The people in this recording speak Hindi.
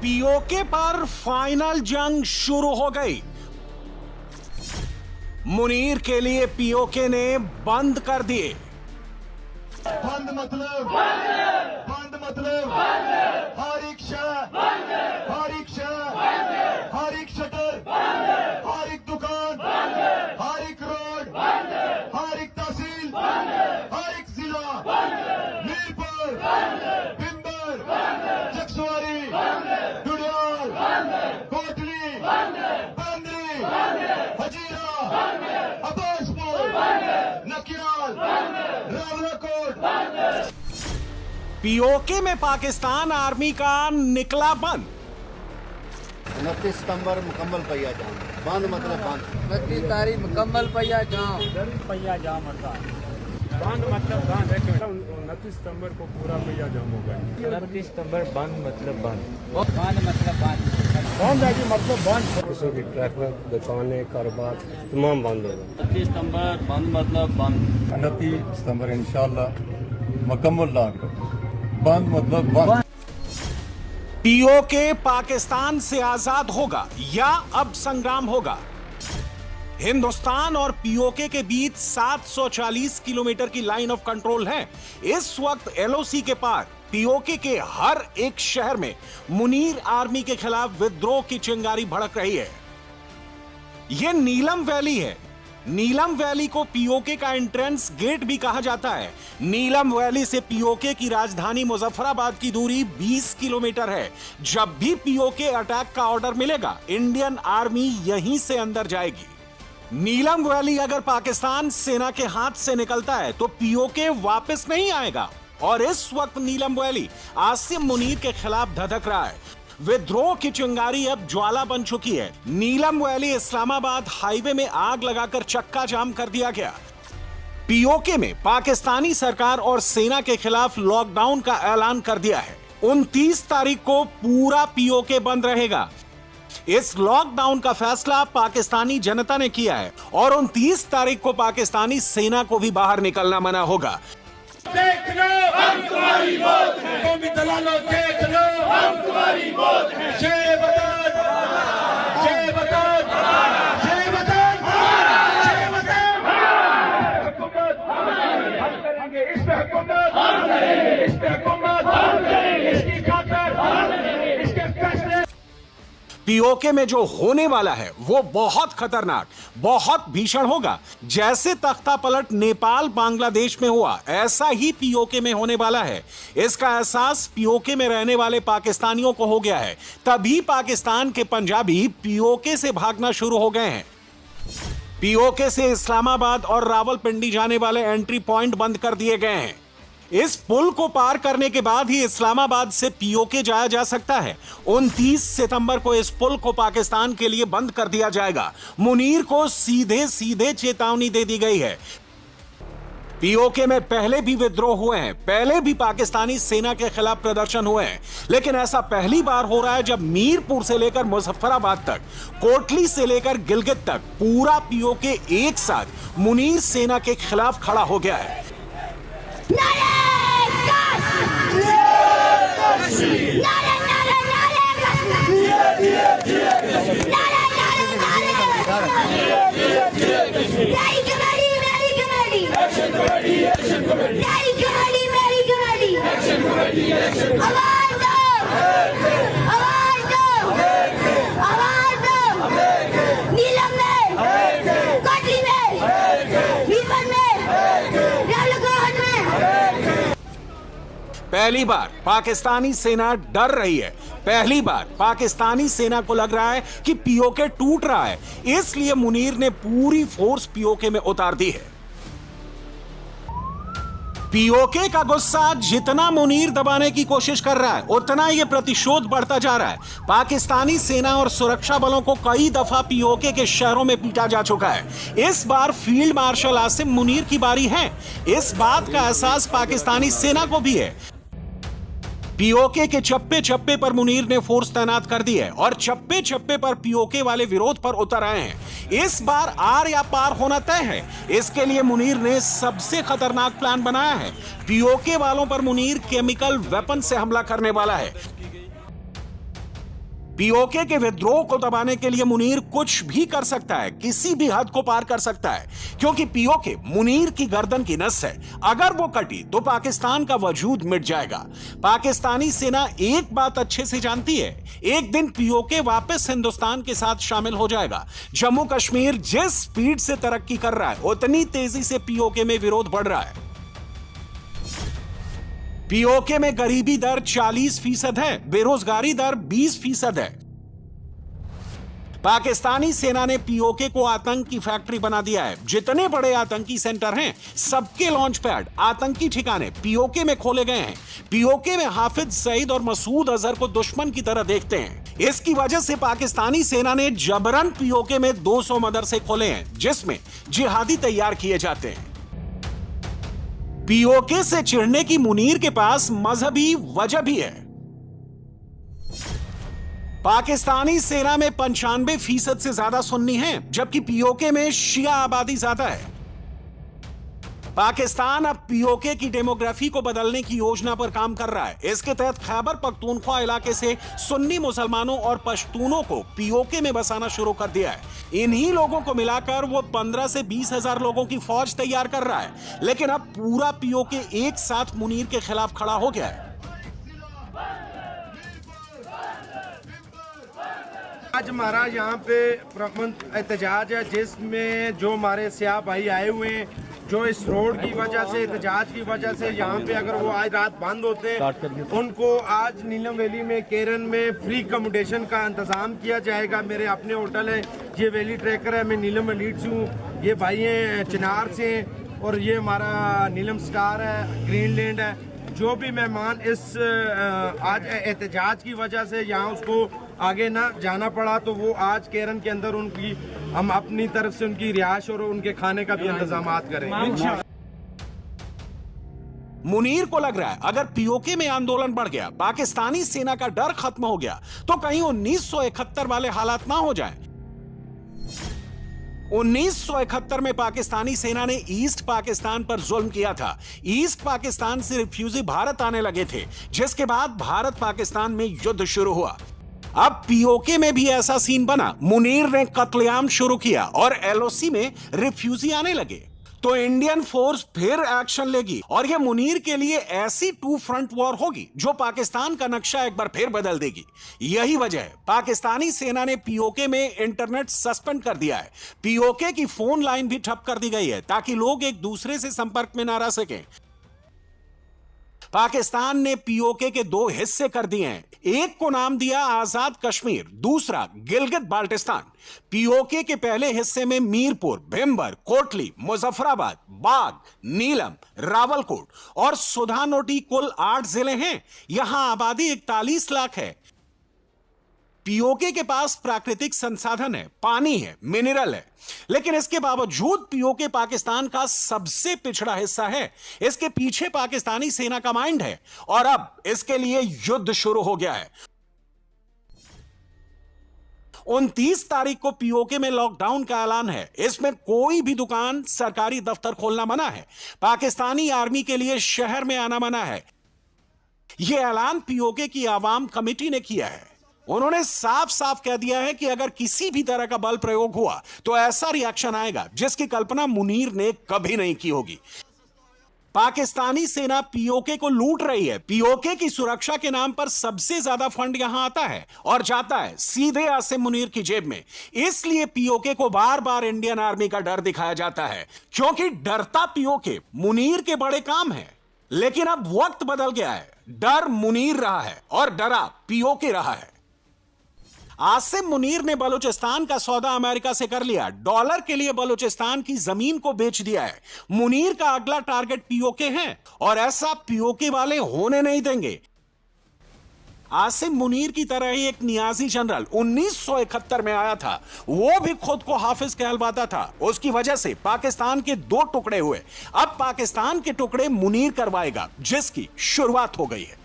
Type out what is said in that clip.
पीओके पर फाइनल जंग शुरू हो गई। मुनीर के लिए पीओके ने बंद कर दिए। बंद मतलब हर एक शहर, हर एक शटर, हर एक दुकान, हर एक रोड, हर एक तहसील, हर एक जिला, मीरपुर, बिंबर, चकसवारी, डुडियाल, कोटली, बंदरी, हजीरा, अब्बासपुर, नकियाल, रावलाकोट। पीओके में पाकिस्तान आर्मी का निकला बंद। 29 सितंबर मुकम्मल पहिया जाम। बंद मतलब बंद। 29 तारीख मुकम्मल पहिया जाम। बंद मतलब बंद है। 29 सितंबर को पूरा पहिया जाम होगा। 29 सितंबर बंद मतलब बंद। बंद मतलब बंद। बंद है कि मतलब बंद। किसी की ट्रैफिक, दुकानें, कारोबार तमाम बंद होगा। 29 सितंबर बंद मतलब बंद। 29 सितंबर इंशाल्लाह मुकम्मल लॉकडाउन। बंद मतलब बंद। पीओके पाकिस्तान से आजाद होगा या अब संग्राम होगा? हिंदुस्तान और पीओके के बीच 740 किलोमीटर की लाइन ऑफ कंट्रोल है। इस वक्त एलओसी के पार पीओके के हर एक शहर में मुनीर आर्मी के खिलाफ विद्रोह की चिंगारी भड़क रही है। यह नीलम वैली है। नीलम वैली को पीओके का एंट्रेंस गेट भी कहा जाता है। नीलम वैली से पीओके की राजधानी मुजफ्फराबाद की दूरी 20 किलोमीटर है। जब भी पीओके अटैक का ऑर्डर मिलेगा, इंडियन आर्मी यहीं से अंदर जाएगी। नीलम वैली अगर पाकिस्तान सेना के हाथ से निकलता है तो पीओके वापस नहीं आएगा। और इस वक्त नीलम वैली आसिम मुनीर के खिलाफ धधक रहा है। विद्रोह की चिंगारी अब ज्वाला बन चुकी है। नीलम वैली इस्लामाबाद हाईवे में आग लगाकर चक्का जाम कर दिया गया। पीओके में पाकिस्तानी सरकार और सेना के खिलाफ लॉकडाउन का ऐलान कर दिया है। 29 तारीख को पूरा पीओके बंद रहेगा। इस लॉकडाउन का फैसला पाकिस्तानी जनता ने किया है और 29 तारीख को पाकिस्तानी सेना को भी बाहर निकलना मना होगा। देख लो हम तुम्हारी मौत है, कौमी दलालों देख लो हम तुम्हारी मौत है। जय वतन, जय वतन, जय वतन, जय वतन। हुकूमत हम करेंगे, इस पे हुकूमत हम करेंगे, इस पे हुकूमत हम करेंगे, इसकी खातिर हम करेंगे, इसके फैसले। पीओके में जो होने वाला है वो बहुत खतरनाक, बहुत भीषण होगा। जैसे तख्ता पलट नेपाल बांग्लादेश में हुआ, ऐसा ही पीओके में होने वाला है। इसका एहसास पीओके में रहने वाले पाकिस्तानियों को हो गया है। तभी पाकिस्तान के पंजाबी पीओके से भागना शुरू हो गए हैं। पीओके से इस्लामाबाद और रावलपिंडी जाने वाले एंट्री पॉइंट बंद कर दिए गए हैं। इस पुल को पार करने के बाद ही इस्लामाबाद से पीओके जाया जा सकता है। 29 सितंबर को इस पुल को पाकिस्तान के लिए बंद कर दिया जाएगा। मुनीर को सीधे सीधे चेतावनी दे दी गई है। पीओके में पहले भी विद्रोह हुए हैं, पहले भी पाकिस्तानी सेना के खिलाफ प्रदर्शन हुए हैं, लेकिन ऐसा पहली बार हो रहा है जब मीरपुर से लेकर मुजफ्फराबाद तक, कोटली से लेकर गिलगित तक पूरा पीओके एक साथ मुनीर सेना के खिलाफ खड़ा हो गया है। पहली बार पाकिस्तानी सेना डर रही है। पहली बार पाकिस्तानी सेना को लग रहा है कि पीओके टूट रहा है, इसलिए मुनीर ने पूरी फोर्स पीओके में उतार दी है। पीओके का गुस्सा जितना मुनीर दबाने की कोशिश कर रहा है, उतना यह प्रतिशोध बढ़ता जा रहा है। पाकिस्तानी सेना और सुरक्षा बलों को कई दफा पीओके के शहरों में पीटा जा चुका है। इस बार फील्ड मार्शल आसिम मुनीर की बारी है। इस बात का एहसास पाकिस्तानी सेना को भी है। पीओके के चप्पे चप्पे पर मुनीर ने फोर्स तैनात कर दी है और चप्पे चप्पे पर पीओके वाले विरोध पर उतर आए हैं। इस बार आर या पार होना तय है। इसके लिए मुनीर ने सबसे खतरनाक प्लान बनाया है। पीओके वालों पर मुनीर केमिकल वेपन से हमला करने वाला है। पीओके के विद्रोह को दबाने के लिए मुनीर कुछ भी कर सकता है, किसी भी हद को पार कर सकता है, क्योंकि पीओके मुनीर की गर्दन की नस है। अगर वो कटी तो पाकिस्तान का वजूद मिट जाएगा। पाकिस्तानी सेना एक बात अच्छे से जानती है, एक दिन पीओके वापस हिंदुस्तान के साथ शामिल हो जाएगा। जम्मू कश्मीर जिस स्पीड से तरक्की कर रहा है, उतनी तेजी से पीओके में विरोध बढ़ रहा है। पीओके में गरीबी दर 40% है, बेरोजगारी दर 20% है। पाकिस्तानी सेना ने पीओके को आतंक की फैक्ट्री बना दिया है। जितने बड़े आतंकी सेंटर हैं, सबके लॉन्च पैड, आतंकी ठिकाने पीओके में खोले गए हैं। पीओके में हाफिज सईद और मसूद अजहर को दुश्मन की तरह देखते हैं। इसकी वजह से पाकिस्तानी सेना ने जबरन पीओके में 200 मदरसे खोले हैं, जिसमें जिहादी तैयार किए जाते हैं। पीओके से चिढ़ने की मुनीर के पास मजहबी वजह भी है। पाकिस्तानी सेना में 95% से ज्यादा सुन्नी हैं, जबकि पीओके में शिया आबादी ज्यादा है। पाकिस्तान अब पीओके की डेमोग्राफी को बदलने की योजना पर काम कर रहा है। इसके तहत खैबर पख्तूनख्वा इलाके से सुन्नी मुसलमानों और पश्तूनों को पीओके में बसाना शुरू कर दिया है। इन्हीं लोगों को मिलाकर वो 15 से 20 हजार लोगों की फौज तैयार कर रहा है। लेकिन अब पूरा पीओके एक साथ मुनीर के खिलाफ खड़ा हो गया है। आज हमारा यहाँ पे प्रमुख एहतजाज है, जिसमें जो हमारे सियाह भाई आए हुए हैं, जो इस रोड की वजह से, एहतजाज की वजह से यहाँ पे अगर वो आज रात बंद होते हैं, उनको आज नीलम वैली में केरन में फ्री अकोमोडेशन का इंतज़ाम किया जाएगा। मेरे अपने होटल है, ये वैली ट्रैकर है, मैं नीलम वैलीड से हूँ, ये भाई हैं चिनार से, और ये हमारा नीलम स्टार है, ग्रीनलैंड है। जो भी मेहमान इस आज एहतजाज की वजह से यहाँ उसको आगे ना जाना पड़ा, तो वो आज केरन के अंदर उनकी हम अपनी तरफ से उनकी रिहाइश और उनके खाने का भी इंतजाम करें। मुनीर को लग रहा है अगर पीओके में आंदोलन बढ़ गया, पाकिस्तानी सेना का डर खत्म हो गया, तो कहीं 1971 वाले हालात ना हो जाएं। 1971 में पाकिस्तानी सेना ने ईस्ट पाकिस्तान पर जुल्म किया था। ईस्ट पाकिस्तान से रिफ्यूजी भारत आने लगे थे, जिसके बाद भारत पाकिस्तान में युद्ध शुरू हुआ। अब पीओके में भी ऐसा सीन बना। मुनीर ने कत्लेआम शुरू किया और एलओसी में रिफ्यूजी आने लगे, तो इंडियन फोर्स फिर एक्शन लेगी और यह मुनीर के लिए ऐसी 2 फ्रंट वॉर होगी जो पाकिस्तान का नक्शा एक बार फिर बदल देगी। यही वजह है पाकिस्तानी सेना ने पीओके में इंटरनेट सस्पेंड कर दिया है। पीओके की फोन लाइन भी ठप कर दी गई है ताकि लोग एक दूसरे से संपर्क में ना रह सकें। पाकिस्तान ने पीओके के 2 हिस्से कर दिए हैं। एक को नाम दिया आजाद कश्मीर, दूसरा गिलगित बाल्टिस्तान। पीओके के पहले हिस्से में मीरपुर, भिम्बर, कोटली, मुजफ्फराबाद, बाग, नीलम, रावलकोट और सुधानोटी कुल 8 जिले हैं। यहां आबादी 41 लाख है। पीओके के पास प्राकृतिक संसाधन है, पानी है, मिनरल है, लेकिन इसके बावजूद पीओके पाकिस्तान का सबसे पिछड़ा हिस्सा है। इसके पीछे पाकिस्तानी सेना का माइंड है और अब इसके लिए युद्ध शुरू हो गया है। 29 तारीख को पीओके में लॉकडाउन का ऐलान है। इसमें कोई भी दुकान, सरकारी दफ्तर खोलना मना है। पाकिस्तानी आर्मी के लिए शहर में आना मना है। यह ऐलान पीओके की आवाम कमेटी ने किया है। उन्होंने साफ साफ कह दिया है कि अगर किसी भी तरह का बल प्रयोग हुआ तो ऐसा रिएक्शन आएगा जिसकी कल्पना मुनीर ने कभी नहीं की होगी। पाकिस्तानी सेना पीओके को लूट रही है। पीओके की सुरक्षा के नाम पर सबसे ज्यादा फंड यहां आता है और जाता है सीधे आसिम मुनीर की जेब में। इसलिए पीओके को बार बार इंडियन आर्मी का डर दिखाया जाता है, क्योंकि डरता पीओके मुनीर के बड़े काम है। लेकिन अब वक्त बदल गया है। डर मुनीर रहा है और डरा पीओके रहा है। आसिम मुनीर ने बलूचिस्तान का सौदा अमेरिका से कर लिया। डॉलर के लिए बलूचिस्तान की जमीन को बेच दिया है। मुनीर का अगला टारगेट पीओके है और ऐसा पीओके वाले होने नहीं देंगे। आसिम मुनीर की तरह ही एक नियाजी जनरल 1971 में आया था। वो भी खुद को हाफिज कहलवाता था। उसकी वजह से पाकिस्तान के 2 टुकड़े हुए। अब पाकिस्तान के टुकड़े मुनीर करवाएगा, जिसकी शुरुआत हो गई है।